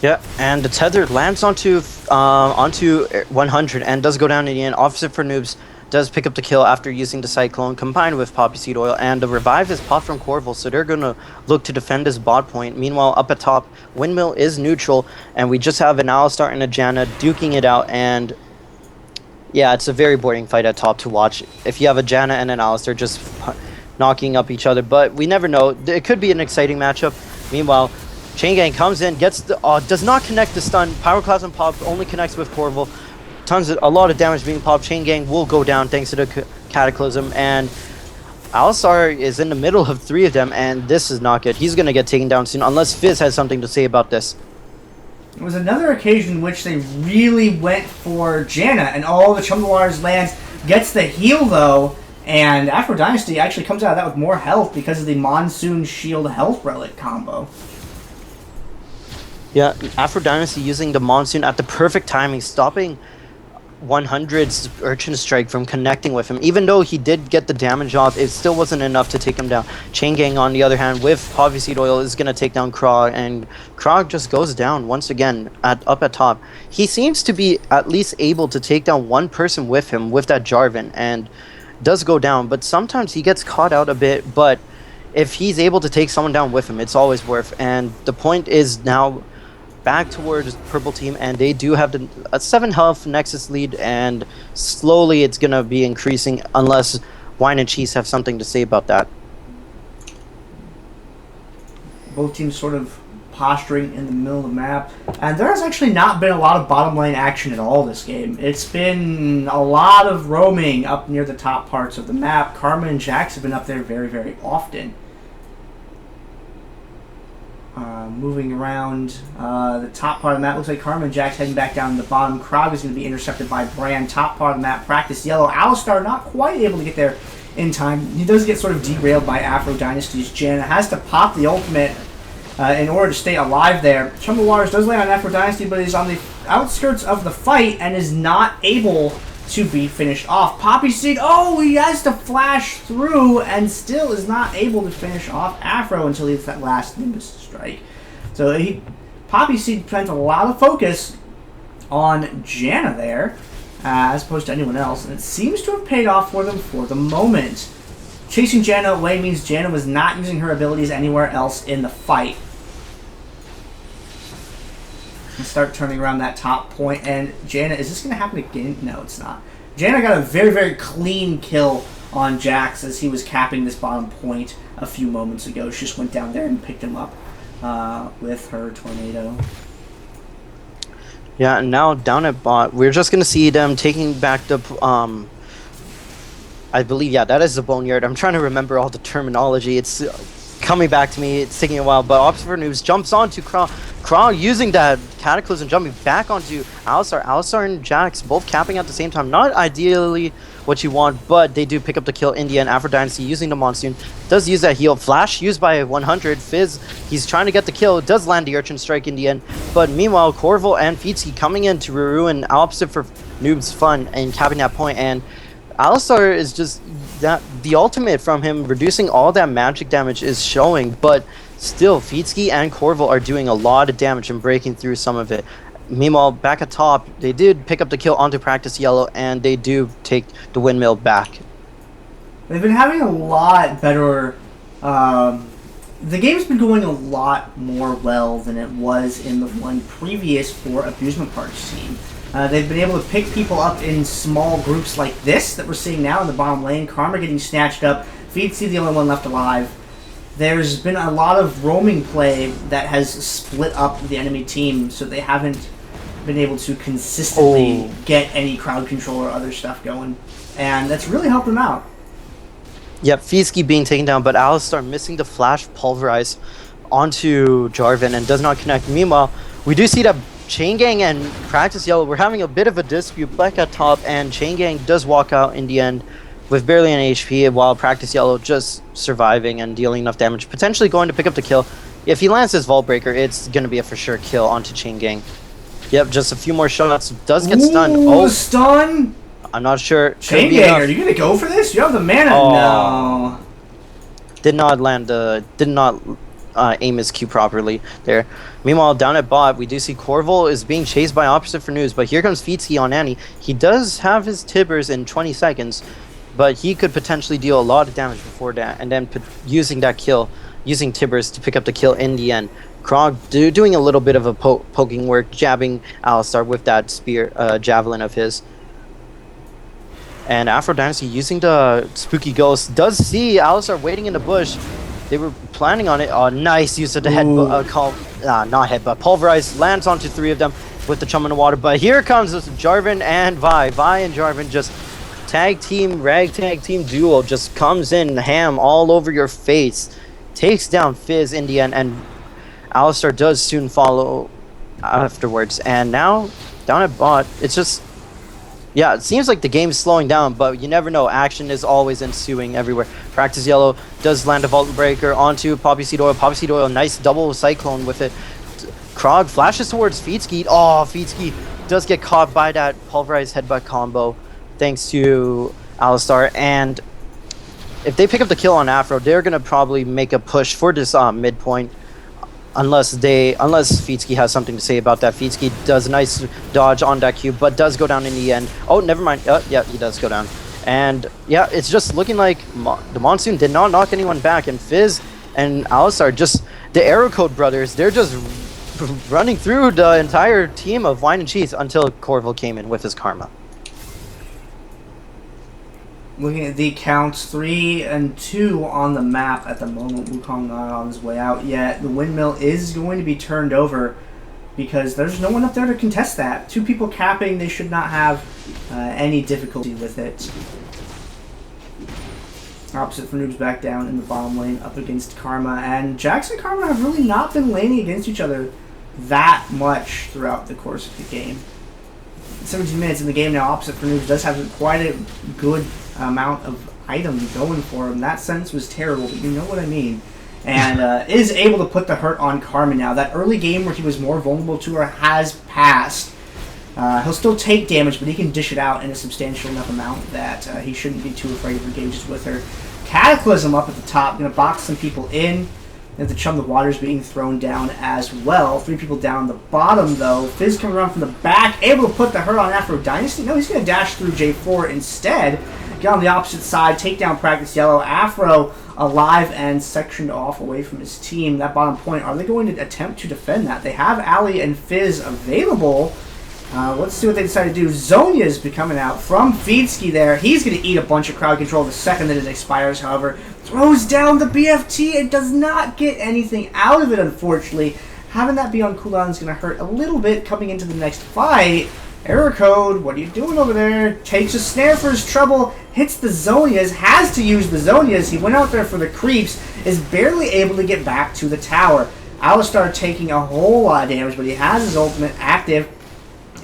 Yeah, and the tether lands onto 100 and does go down in the end. Officer for Noobs does pick up the kill after using the Cyclone combined with Poppy Seed Oil, and the revive is popped from Corval, so they're going to look to defend this bot point. Meanwhile, up at top, Windmill is neutral, and we just have an Alistar and a Janna duking it out, and yeah, it's a very boring fight at top to watch. If you have a Janna and an Alistar just knocking up each other, but we never know. It could be an exciting matchup. Meanwhile, Chain Gang comes in, gets the does not connect the stun. Pyroclasm pop only connects with Corval. A lot of damage being popped. Chain Gang will go down thanks to the Cataclysm, and Alistar is in the middle of 3 of them, and this is not good. He's gonna get taken down soon, unless Fizz has something to say about this. It was another occasion in which they really went for Janna, and all the Chumbalar's lands, gets the heal though, and Afro Dynasty actually comes out of that with more health because of the Monsoon Shield Health Relic combo. Yeah, Afro Dynasty using the Monsoon at the perfect timing, stopping 100's Urchin Strike from connecting with him. Even though he did get the damage off, it still wasn't enough to take him down. Chain Gang, on the other hand, with Poppy Seed Oil, is going to take down Krog, and Krog just goes down once again up at top. He seems to be at least able to take down one person with him, with that Jarvan, and does go down, but sometimes he gets caught out a bit, but if he's able to take someone down with him, it's always worth. And the point is now back towards purple team, and they do have a 7 health Nexus lead, and slowly it's gonna be increasing unless Whine and Cheese have something to say about that. Both teams sort of posturing in the middle of the map, and there has actually not been a lot of bottom lane action at all this game. It's been a lot of roaming up near the top parts of the map. Karma and Jax have been up there very, very often. Moving around the top part of the map, looks like Karma and Jax heading back down to the bottom. Krog is going to be intercepted by Brand. Top part of the map, Practice Yellow. Alistar not quite able to get there in time. He does get sort of derailed by Afro Dynasty's Janna. Has to pop the ultimate in order to stay alive there. Chumbalars does land on Afro Dynasty, but he's on the outskirts of the fight and is not able to be finished off. Poppy Seed, oh, he has to flash through and still is not able to finish off Afro until he hits that last Nimbus strike. So Poppy Seed spent a lot of focus on Janna there, as opposed to anyone else, and it seems to have paid off for them for the moment. Chasing Janna away means Janna was not using her abilities anywhere else in the fight. And start turning around that top point, and Janna, is this going to happen again? No, it's not. Janna got a very, very clean kill on Jax as he was capping this bottom point a few moments ago. She just went down there and picked him up with her tornado. Yeah, and now down at bot, we're just going to see them taking back the I believe, yeah, that is the Boneyard. I'm trying to remember all the terminology. It's coming back to me. It's taking a while. But Observer Noobs jumps onto Krog. Krog using that Cataclysm, jumping back onto Alistar. Alistar and Jax both capping at the same time. Not ideally what you want, but they do pick up the kill in the end. Afro Dynasty using the Monsoon. Does use that heal. Flash used by 100. Fizz, he's trying to get the kill. Does land the Urchin Strike in the end. But meanwhile, Corval and Feetsky coming in to ruin Observer Noobs' fun and capping that point. And Alistar is just the ultimate from him, reducing all that magic damage is showing, but still Feetsky and Corval are doing a lot of damage and breaking through some of it. Meanwhile, back at top, they did pick up the kill onto Practice Yellow, and they do take the Windmill back. They've been having a lot better. The game's been going a lot more well than it was in the one previous for Abusement Park's team. They've been able to pick people up in small groups like this that we're seeing now in the bottom lane. Karma getting snatched up. Feetsky the only one left alive. There's been a lot of roaming play that has split up the enemy team, so they haven't been able to consistently get any crowd control or other stuff going. And that's really helped them out. Yep, Feetsky being taken down, but Alistar missing the Flash Pulverize onto Jarvan and does not connect. Meanwhile, we do see that Chain Gang and Practice Yellow, we're having a bit of a dispute back at top, and Chain Gang does walk out in the end with barely any HP, while Practice Yellow just surviving and dealing enough damage, potentially going to pick up the kill. If he lands his Vault Breaker, it's going to be a for sure kill onto Chain Gang. Yep, just a few more shots. Does get Ooh, stunned. Oh, stun! I'm not sure. Chain Could be Gang, enough. are you gonna go for this? You have the mana. Oh. No. Did not land. Did not aim his Q properly there. Meanwhile, down at bot, we do see Corval is being chased by Opposite for News, but here comes Feetsky on Annie. He does have his Tibbers in 20 seconds, but he could potentially deal a lot of damage before that, and then using that kill, using Tibbers to pick up the kill in the end. Krog doing a little bit of a poking work, jabbing Alistar with that spear, javelin of his. And Afro Dynasty using the Spooky Ghost does see Alistar waiting in the bush. They were planning on it. Oh, nice use of the not headbutt. Pulverize lands onto 3 of them with the chum in the water. But here comes Jarvan and Vi. Vi and Jarvan just ragtag team duo just comes in ham all over your face. Takes down Fizz in the end, and Alistar does soon follow afterwards. And now, down at bot, it's just... Yeah, it seems like the game's slowing down, but you never know. Action is always ensuing everywhere. Practice Yellow does land a Vault Breaker onto Poppy Seed Oil. Poppy Seed Oil, nice double Cyclone with it. Krog flashes towards Feetsky. Oh, Feetsky does get caught by that Pulverized Headbutt combo, thanks to Alistar. And if they pick up the kill on Afro, they're going to probably make a push for this midpoint. Unless Feetsky has something to say about that. Feetsky does a nice dodge on that cube, but does go down in the end. Oh, never mind. Yeah, he does go down. And yeah, it's just looking like the Monsoon did not knock anyone back. And Fizz and Alistar, just the Arrow Code brothers, they're just running through the entire team of Whine and Cheese until Corval came in with his Karma. Looking at the counts, 3 and 2 on the map at the moment. Wukong not on his way out yet. The windmill is going to be turned over because there's no one up there to contest that. 2 people capping, they should not have any difficulty with it. Opposite for Noob's back down in the bottom lane up against Karma. And Jax and Karma have really not been laning against each other that much throughout the course of the game. 17 minutes in the game now, Opposite for Noobs does have quite a good amount of items going for him. That sentence was terrible, but you know what I mean. And is able to put the hurt on Karma now. That early game where he was more vulnerable to her has passed. He'll still take damage, but he can dish it out in a substantial enough amount that he shouldn't be too afraid of engages with her. Cataclysm up at the top, going to box some people in. And the Chum the Water's being thrown down as well. 3 people down the bottom, though. Fizz coming around from the back, able to put the hurt on Afro Dynasty. No, he's going to dash through J4 instead. Get on the opposite side, take down Practice Yellow. Afro alive and sectioned off away from his team. That bottom point, are they going to attempt to defend that? They have Ali and Fizz available. Let's see what they decide to do. Zonya's coming out from Feetsky there. He's going to eat a bunch of crowd control the second that it expires, however. Throws down the BFT and does not get anything out of it, unfortunately. Having that be on cooldown is going to hurt a little bit coming into the next fight. Error code, what are you doing over there? Takes a snare for his trouble, hits the Zonias, has to use the Zonias. He went out there for the creeps, is barely able to get back to the tower. Alistar taking a whole lot of damage, but he has his ultimate active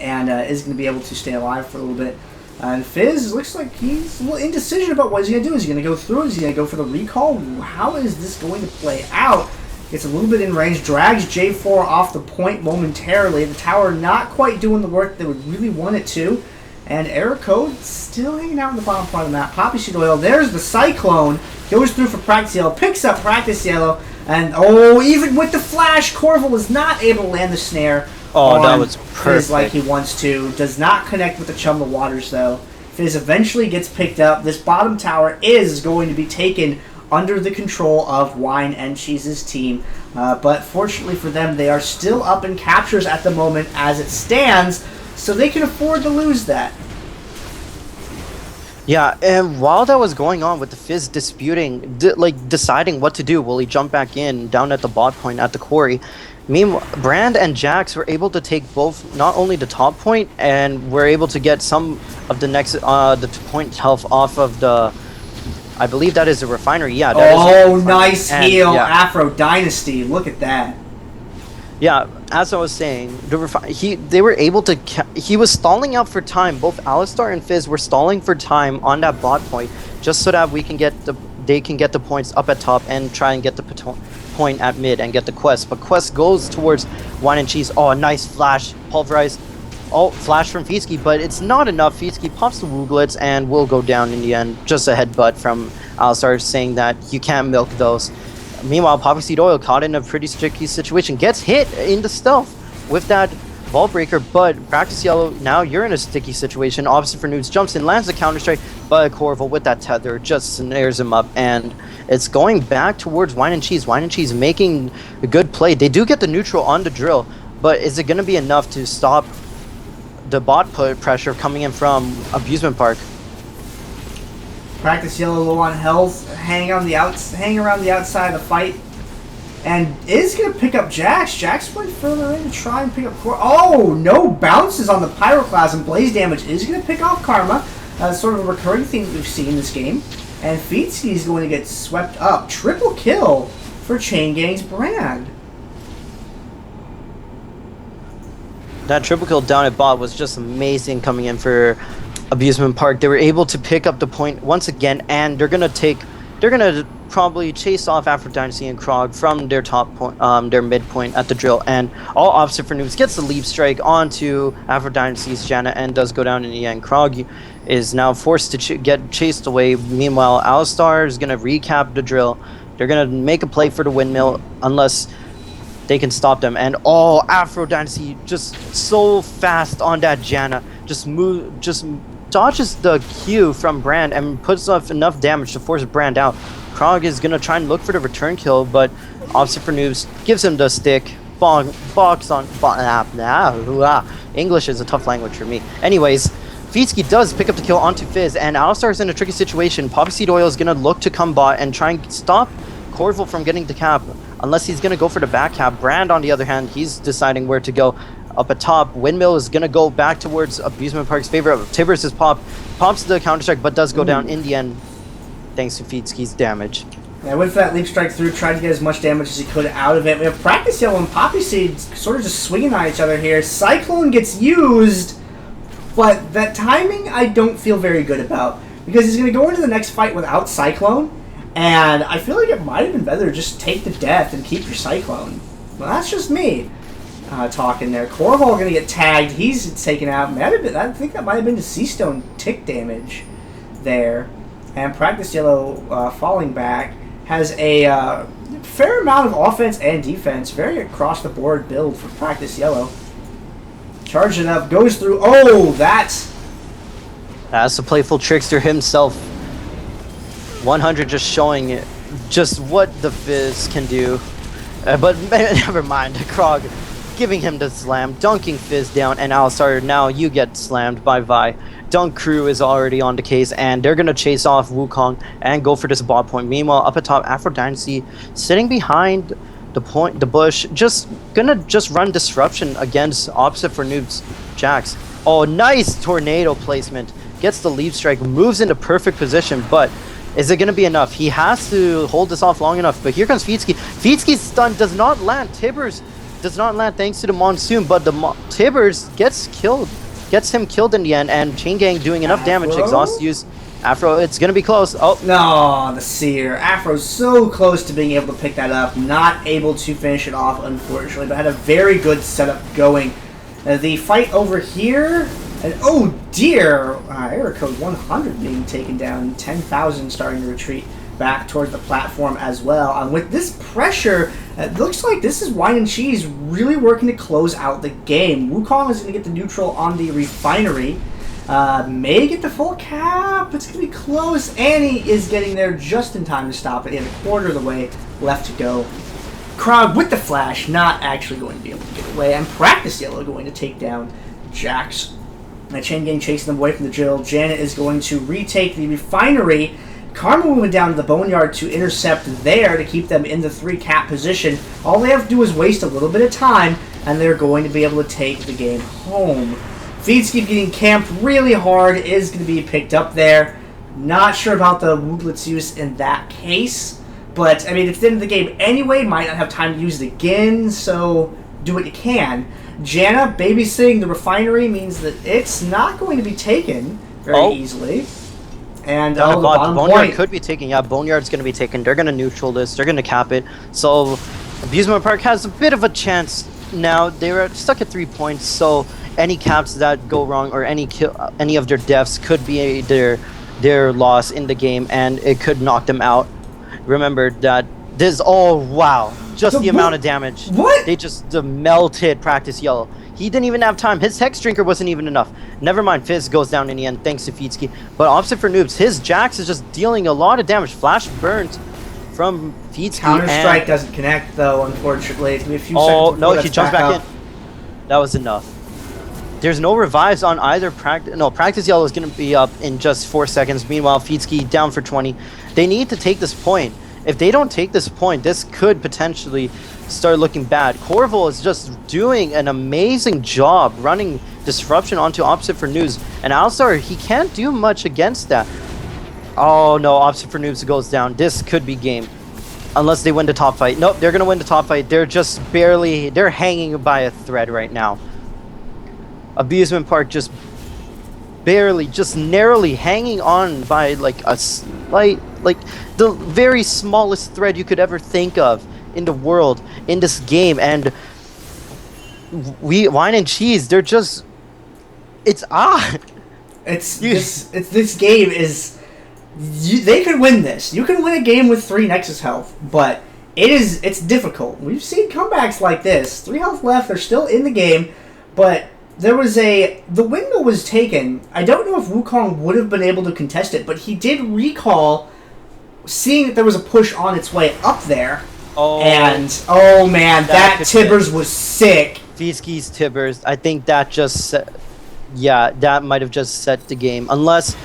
and is going to be able to stay alive for a little bit. And Fizz looks like he's a little indecision about what he's going to do. Is he going to go through? Is he going to go for the recall? How is this going to play out? Gets a little bit in range, drags J4 off the point momentarily. The tower not quite doing the work they would really want it to. And Error Code still hanging out in the bottom part of the map. Poppy Seed Oil, there's the Cyclone. Goes through for Practice Yellow, picks up Practice Yellow. And oh, even with the flash, Corval is not able to land the snare. Oh, that was perfect. Fizz like he wants to. Does not connect with the Chum the Waters, though. Fizz eventually gets picked up. This bottom tower is going to be taken under the control of Whine and Cheese's team. But fortunately for them, they are still up in captures at the moment as it stands, so they can afford to lose that. Yeah, and while that was going on with the Fizz disputing, deciding what to do, will he jump back in down at the bot point at the quarry? Meanwhile, Brand and Jax were able to take both, not only the top point, and were able to get some of the next, the point health off of the, I believe that is a refinery. Yeah. That is a refinery. Nice heal, yeah. Afro Dynasty. Look at that. Yeah, as I was saying, they were able to. He was stalling out for time. Both Alistar and Fizz were stalling for time on that bot point, just so that they can get the points up at top and try and get the point at mid and get the Quest, but Quest goes towards Wine and Cheese. Oh, a nice flash, pulverize. Oh, flash from Fiesky, but it's not enough. Fiesky pops the Wooglets and will go down in the end. Just a headbutt from Alistar saying that you can't milk those. Meanwhile, Poppy Seed Oil caught in a pretty sticky situation. Gets hit in the stealth with that Vault Breaker, but Practice Yellow, now you're in a sticky situation. Opposite for Nudes jumps in, lands the Counter-Strike, but Corval with that tether just snares him up, and it's going back towards Wine and Cheese. Wine and Cheese making a good play. They do get the neutral on the drill, but is it going to be enough to stop the bot put pressure coming in from Abusement Park? Practice Yellow low on health, hang around the outside of the fight, and is going to pick up Jax. Jax went further in to try and pick up Core. Oh, no bounces on the Pyroclasm. Blaze damage is going to pick off Karma. Sort of a recurring thing that we've seen in this game. And Fietsky is going to get swept up. Triple kill for Chain Gang's Brand. That triple kill down at bot was just amazing coming in for Abusement Park. They were able to pick up the point once again, and they're gonna probably chase off Afro Dynasty and Krog from their top point, their mid point at the drill, and all opposite for Noobs gets the leap strike onto Afro Dynasty's Janna and does go down in the end. Krog is now forced to get chased away. Meanwhile, Alistar is gonna recap the drill. They're gonna make a play for the windmill unless they can stop them. And oh, Afro Dynasty just so fast on that Janna, just dodges the Q from Brand and puts off enough damage to force Brand out. Krog is gonna try and look for the return kill, but opposite for Noobs gives him the stick. English is a tough language for me. Anyways, Fietsky does pick up the kill onto Fizz, and Alistar is in a tricky situation. Poppy Seed Oil is gonna look to come bot and try and stop Corval from getting the cap, unless he's gonna go for the back cap. Brand, on the other hand, he's deciding where to go. Up at top, Windmill is gonna go back towards Abusement Park's favor. Tibbers is pops the counter strike, but does go down in the end, thanks to Fietsky's damage. Yeah, went for that leap strike through, tried to get as much damage as he could out of it. We have Practice Yellow and Poppy Seed sort of just swinging on each other here. Cyclone gets used, but that timing I don't feel very good about, because he's gonna go into the next fight without Cyclone, and I feel like it might have been better to just take the death and keep your Cyclone. Well, that's just me. Talking there. Corval gonna get tagged. He's taken out. I think that might have been the Seastone tick damage there. And Practice Yellow falling back has a fair amount of offense and defense. Very across the board build for Practice Yellow. Charging up, goes through. Oh, that's the playful trickster himself. 100 just showing it, just what the Fizz can do. But never mind. Krog giving him the slam, dunking Fizz down, and Alistar, now you get slammed by Vi. Dunk Crew is already on the case, and they're gonna chase off Wukong and go for this bot point. Meanwhile, up atop, Afro Dynasty sitting behind the bush, just gonna run disruption against opposite for Noobs Jax. Oh, nice tornado placement. Gets the leap strike, moves into perfect position, but is it going to be enough? He has to hold this off long enough, but here comes Fietsky. Fietsky's stun does not land. Tibbers does not land thanks to the Monsoon, but the Tibbers gets him killed in the end, and Chain Gang doing enough damage to exhaust use. Afro, it's going to be close. Oh, no, the Seer. Afro's so close to being able to pick that up, not able to finish it off, unfortunately, but had a very good setup going. The fight over here, and oh dear, error code 100 being taken down, 10,000 starting to retreat back towards the platform as well. And with this pressure, it looks like this is Wine and Cheese really working to close out the game. Wukong is going to get the neutral on the refinery. May get the full cap. It's going to be close. Annie is getting there just in time to stop it. And a quarter of the way left to go. Krog with the flash, not actually going to be able to get away. And Practice Yellow going to take down Jax. And Chain Gang chasing them away from the drill. Janet is going to retake the refinery. Karma moving down to the Boneyard to intercept there to keep them in the 3-cap position. All they have to do is waste a little bit of time, and they're going to be able to take the game home. Fietsky getting camped really hard is going to be picked up there. Not sure about the Wooglet's use in that case, but I mean, it's the end of the game anyway. Might not have time to use it again, so do what you can. Janna babysitting the refinery means that it's not going to be taken very easily. And Down at the bot, bottom Boneyard point. could be taken. Yeah, Boneyard's going to be taken. They're going to neutral this. They're going to cap it. So Abusement Park has a bit of a chance now. They were stuck at 3 points, so any caps that go wrong or any of their deaths could be their loss in the game, and it could knock them out. Remember that this. Oh wow! Just the amount of damage. What? They just melted Practice Yellow. He didn't even have time. His Hex Drinker wasn't even enough. Never mind, Fizz goes down in the end thanks to Feetsky. But opposite for Noobs, his Jax is just dealing a lot of damage. Flash burns from Feetsky. Counter-Strike doesn't connect, though, unfortunately. It's going to be a few seconds. Oh, no, before he that's jumps back up. in. That was enough. There's no revives on either Practice. No, Practice Yellow is going to be up in just 4 seconds. Meanwhile, Feetsky down for 20. They need to take this point. If they don't take this point, this could potentially start looking bad. Corval is just doing an amazing job running disruption onto opposite for Noobs. And Alistar, he can't do much against that. Oh no, opposite for Noobs goes down. This could be game. Unless they win the top fight. Nope, they're going to win the top fight. They're just barely, they're hanging by a thread right now. Abusement Park just barely, just narrowly hanging on by like a slight, like the very smallest thread you could ever think of in the world in this game. And Whine and Cheese, they're just, it's This game is, they could win this. You can win a game with 3 Nexus health, but it's difficult. We've seen comebacks like this. 3 health left, they're still in the game, but the windmill was taken. I don't know if Wukong would have been able to contest it, but he did recall seeing that there was a push on its way up there. Oh, and, oh man, that Tibbers was sick. Feetsky's Tibbers, I think that just yeah, that might have just set the game. Unless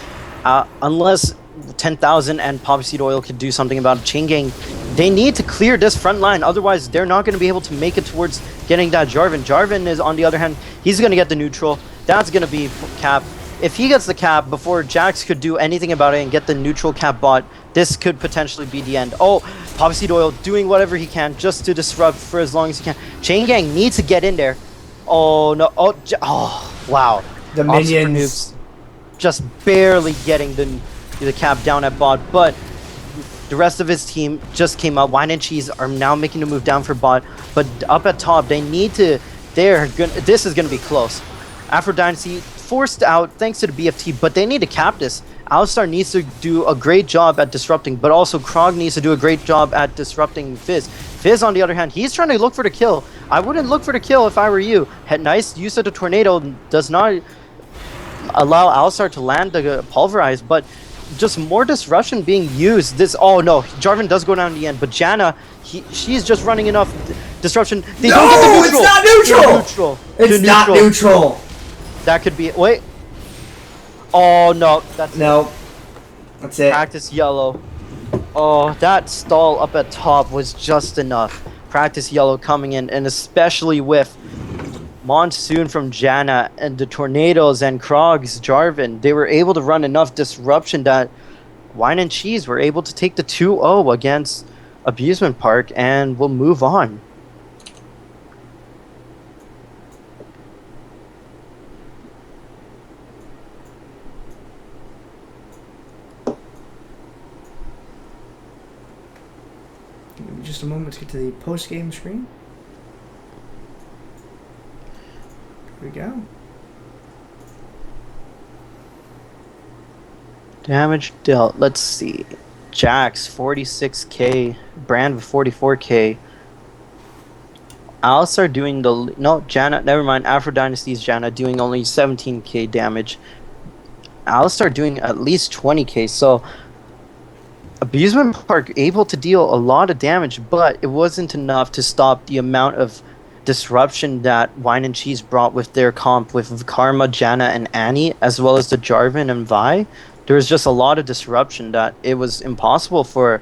10,000 and Poppy Seed Oil could do something about it. Chain Gang, they need to clear this front line, otherwise they're not going to be able to make it towards getting that Jarvan. Jarvan is, on the other hand, he's going to get the neutral. That's going to be cap. If he gets the cap before Jax could do anything about it and get the neutral cap bot, this could potentially be the end. Oh, Poppy Seed Oil doing whatever he can just to disrupt for as long as he can. Chain Gang needs to get in there. Oh no, oh wow. The minions just barely getting the cap down at bot, but the rest of his team just came up. Whine and Cheese are now making the move down for bot, but up at top they need to. This is gonna be close. Afro Dynasty forced out thanks to the BFT, but they need to cap this. Alistar needs to do a great job at disrupting, but also Krog needs to do a great job at disrupting Fizz. Fizz, on the other hand, he's trying to look for the kill. I wouldn't look for the kill if I were you. Nice use of the tornado does not allow Alistar to land the pulverize, but just more disruption being used. Oh no, Jarvan does go down in the end, but Janna, she's just running enough disruption. They don't get the neutral. It's not neutral. It's not neutral. That could be. Wait. Oh no, that's it. Practice Yellow. Oh, that stall up at top was just enough. Practice Yellow coming in, and especially with Monsoon from Janna and the Tornadoes and Krog's Jarvan, they were able to run enough disruption that Whine and Cheese were able to take the 2-0 against Abusement Park, and we'll move on. Give me just a moment to get to the post-game screen. Here we go. Damage dealt. Let's see. Jax 46k, Brand 44k. Alistar doing Janna. Never mind. Afro Dynasty's Janna doing only 17k damage. Alistar doing at least 20k. So Abusement Park able to deal a lot of damage, but it wasn't enough to stop the amount of disruption that Whine and Cheese brought with their comp with Karma, Janna, and Annie, as well as the Jarvan and Vi. There was just a lot of disruption that it was impossible for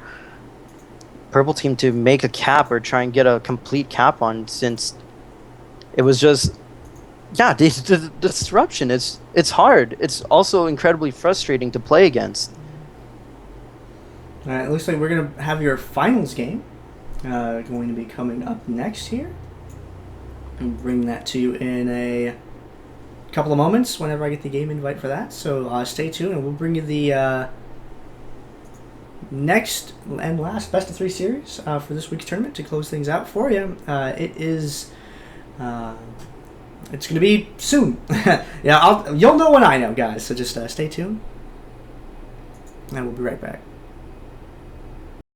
Purple Team to make a cap or try and get a complete cap on, since it was just, yeah, the disruption it's hard. It's also incredibly frustrating to play against. Alright, it looks like we're going to have your finals game going to be coming up next here. I'll bring that to you in a couple of moments whenever I get the game invite for that. So stay tuned and we'll bring you the next and last best of 3 series for this week's tournament to close things out for you. It is. It's going to be soon. Yeah, you'll know when I know, guys. So just stay tuned, and we'll be right back.